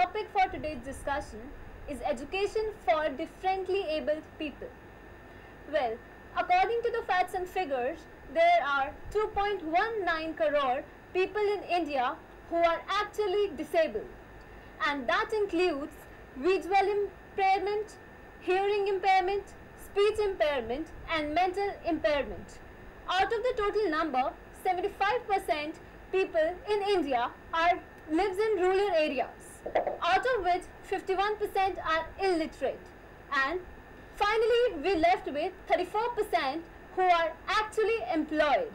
topic for today's discussion is education for differently abled people. Well, according to the facts and figures, there are 2.19 crore people in India who are actually disabled, and that includes visual impairment, hearing impairment, speech impairment and mental impairment. Out of the total number, 75% people in India lives in rural areas, out of which 51% are illiterate, and finally we left with 34% who are actually employed.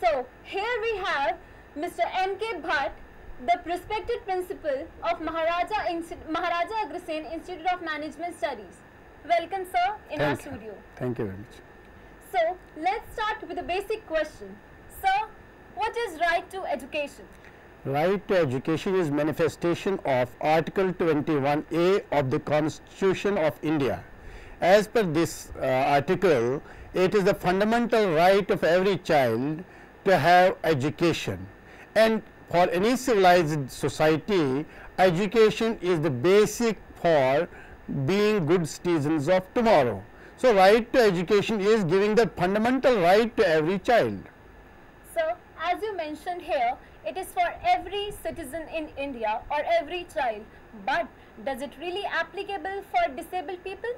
So here we have Mr. M.K. Bhatt, the prospective principal of Maharaja Agrasen Institute of Management Studies. Welcome, sir, in our studio. Thank you very much. So let's start with a basic question. Sir, what is right to education? Right to education is manifestation of Article 21A of the Constitution of India. As per this article, it is the fundamental right of every child to have education, and for any civilized society, education is the basic for being good citizens of tomorrow. So, right to education is giving the fundamental right to every child. So, as you mentioned here, it is for every citizen in India or every child, but does it really applicable for disabled people?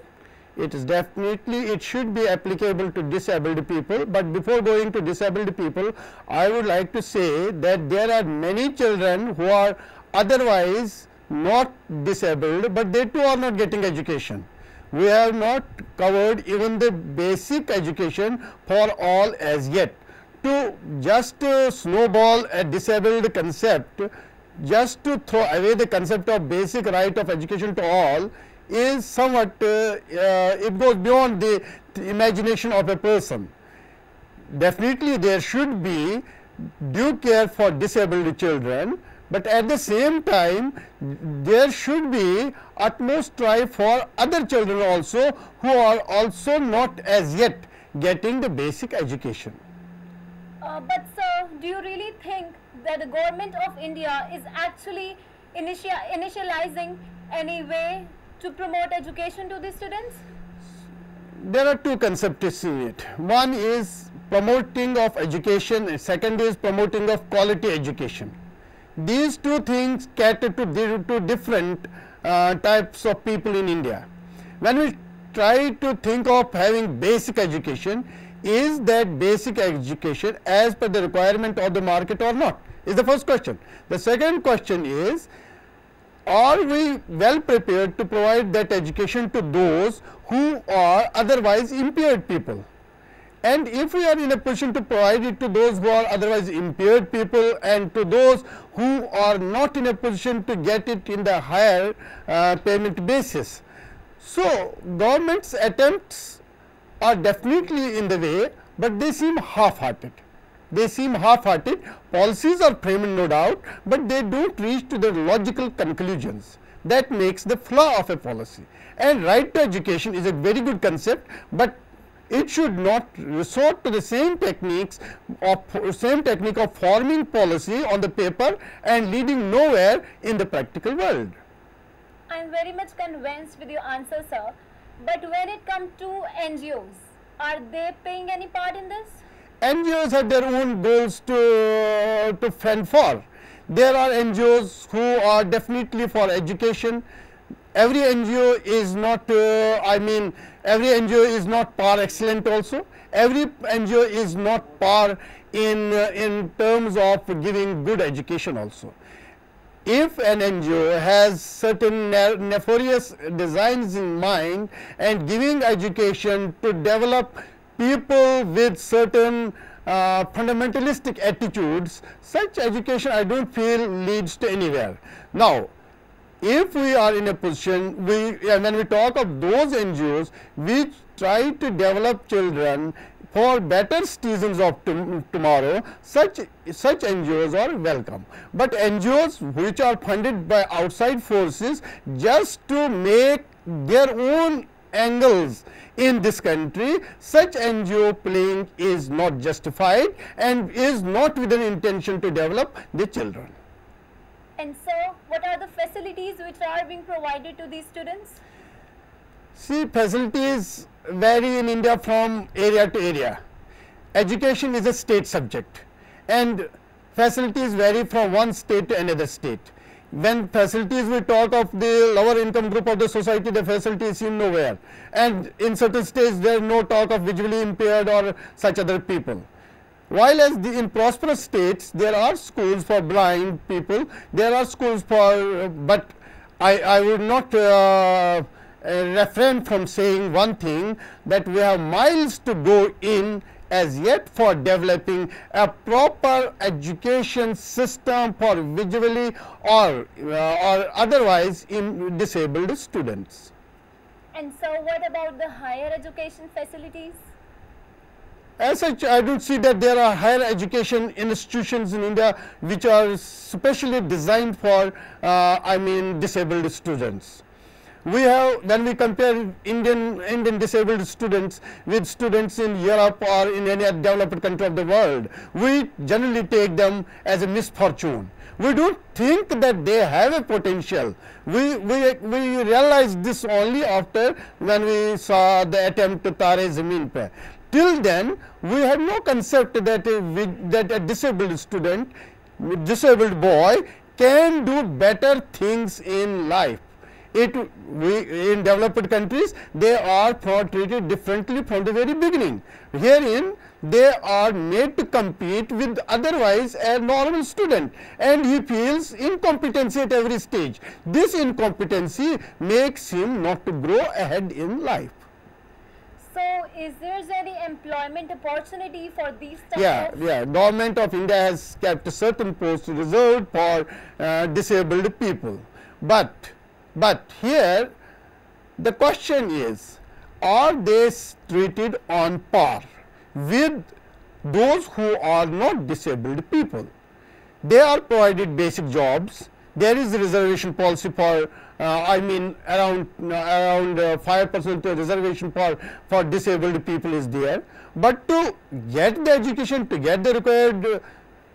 It is definitely, it should be applicable to disabled people, but before going to disabled people, I would like to say that there are many children who are otherwise not disabled, but they too are not getting education. We have not covered even the basic education for all as yet. To just snowball a disabled concept, just to throw away the concept of basic right of education to all, is somewhat, it goes beyond the imagination of a person. Definitely there should be due care for disabled children, but at the same time there should be utmost try for other children also who are also not as yet getting the basic education. But sir, do you really think that the government of India is actually initializing any way to promote education to the students? There are two concepts in it. One is promoting of education, and second is promoting of quality education. These two things cater to different types of people in India. When we try to think of having basic education, is that basic education as per the requirement of the market or not, is the first question. The second question is, are we well prepared to provide that education to those who are otherwise impaired people? And if we are in a position to provide it to those who are otherwise impaired people and to those who are not in a position to get it in the higher payment basis. So, government's attempts are definitely in the way, but they seem half-hearted. They seem half-hearted. Policies are framed, no doubt, but they don't reach to the logical conclusions. That makes the flaw of a policy. And right to education is a very good concept, but it should not resort to the same technique of forming policy on the paper and leading nowhere in the practical world. I am very much convinced with your answer, sir. But when it comes to NGOs, are they playing any part in this? NGOs have their own goals to fend for. There are NGOs who are definitely for education. Every NGO is not, every NGO is not par excellent also. Every NGO is not par in terms of giving good education also. If an NGO has certain nefarious designs in mind and giving education to develop people with certain fundamentalistic attitudes, such education I don't feel leads to anywhere. Now, if we are in a position, when we talk of those NGOs which try to develop children for better citizens of tomorrow, such NGOs are welcome. But NGOs which are funded by outside forces just to make their own angles in this country, such NGO playing is not justified and is not with an intention to develop the children. And so, what are the facilities which are being provided to these students? See, facilities vary in India from area to area. Education is a state subject and facilities vary from one state to another state. When facilities we talk of the lower income group of the society, the facilities seem nowhere, and in certain states there is no talk of visually impaired or such other people. While as in prosperous states there are schools for blind people, there are schools for, but I would not refrain from saying one thing, that we have miles to go in as yet for developing a proper education system for visually or otherwise disabled students. And so what about the higher education facilities? As such, I don't see that there are higher education institutions in India which are specially designed for disabled students. We have, when we compare Indian disabled students with students in Europe or in any other developed country of the world, we generally take them as a misfortune. We don't think that they have a potential. We realized this only after when we saw the attempt to Tare Zameen Pe. Till then, we had no concept that a disabled student, disabled boy can do better things in life. In developed countries, they are treated differently from the very beginning. Herein, they are made to compete with otherwise a normal student, and he feels incompetency at every stage. This incompetency makes him not to grow ahead in life. So, is there any employment opportunity for these types Yeah. Government of India has kept certain posts reserved for disabled people, but here the question is, are they treated on par with those who are not disabled people? They are provided basic jobs. There is a reservation policy for around 5% reservation for disabled people is there, but to get the education, to get the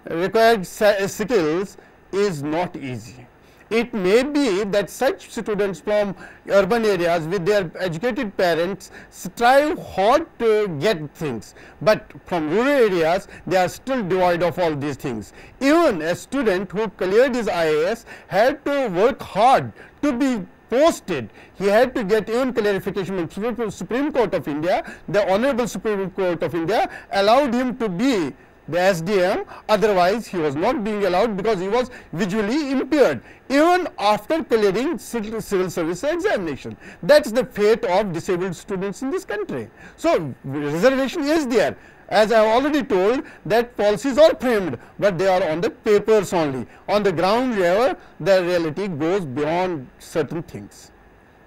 required skills is not easy. It may be that such students from urban areas with their educated parents strive hard to get things, but from rural areas they are still devoid of all these things. Even a student who cleared his IAS had to work hard to be posted. He had to get even clarification from Supreme Court of India. The Honorable Supreme Court of India allowed him to be the SDM, otherwise he was not being allowed because he was visually impaired even after clearing civil service examination. That is the fate of disabled students in this country. So, reservation is there. As I have already told, that policies are framed, but they are on the papers only. On the ground level, the reality goes beyond certain things.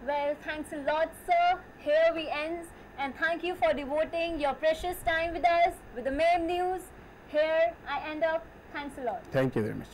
Well, thanks a lot, sir. Here we end, and thank you for devoting your precious time with us with the main news. Here I end up. Thanks a lot. Thank you very much.